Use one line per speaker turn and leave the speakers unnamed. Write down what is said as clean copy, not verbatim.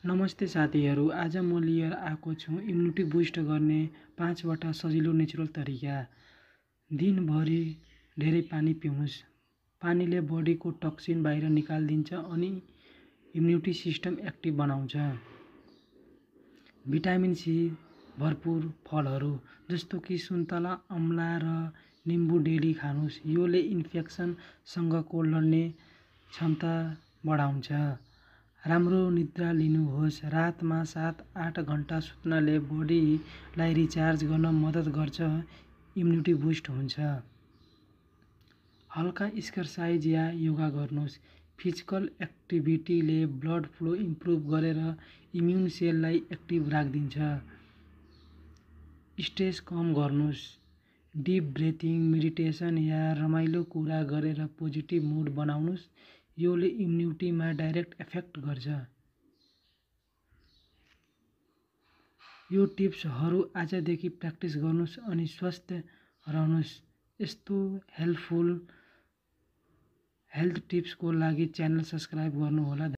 नमस्ते साथीहरू, आज म लिएर आएको छु इम्युनिटी बुस्ट गर्ने 5 वटा सजिलो नेचुरल तरिका। दिनभरि धेरै पानी पिउनुस्। पानीले बडीको टक्सिन बाहिर निकालिदिन्छ अनि इम्युनिटी सिस्टम एक्टिभ बनाउँछ। भिटामिन सी भरपूर फलहरू जस्तो कि सुन्तला, अमला र निम्बु डेली खानुस्। योले इन्फेक्सनसँगको लड्ने क्षमता बढाउँछ। राम्रो निद्रा लिनुहोस्। रातमा 7-8 घण्टा सुत्नाले बडीलाई रिचार्ज गर्न मद्दत गर्छ, इम्युनिटी बुस्ट हुन्छ। हल्का एक्सरसाइज या योगा गर्नुहोस्। फिजिकल एक्टिभिटीले ब्लड फ्लो इम्प्रुभ गरेर इम्युन सेललाई एक्टिभ राखिदिन्छ। स्ट्रेस कम गर्नुहोस्। डिप ब्रेथिङ, मेडिटेसन या रमाइलो कुरा गरेर पोजिटिभ मुड बनाउनुहोस्। योले इम्युनिटीमा डाइरेक्ट इफेक्ट गर्छ। यो टिप्सहरू आजदेखि प्र्याक्टिस गर्नुहोस् अनि स्वस्थ रहनुहोस्। यस्तो हेल्थ टिप्सको लागि च्यानल सब्स्क्राइब गर्नुहोला।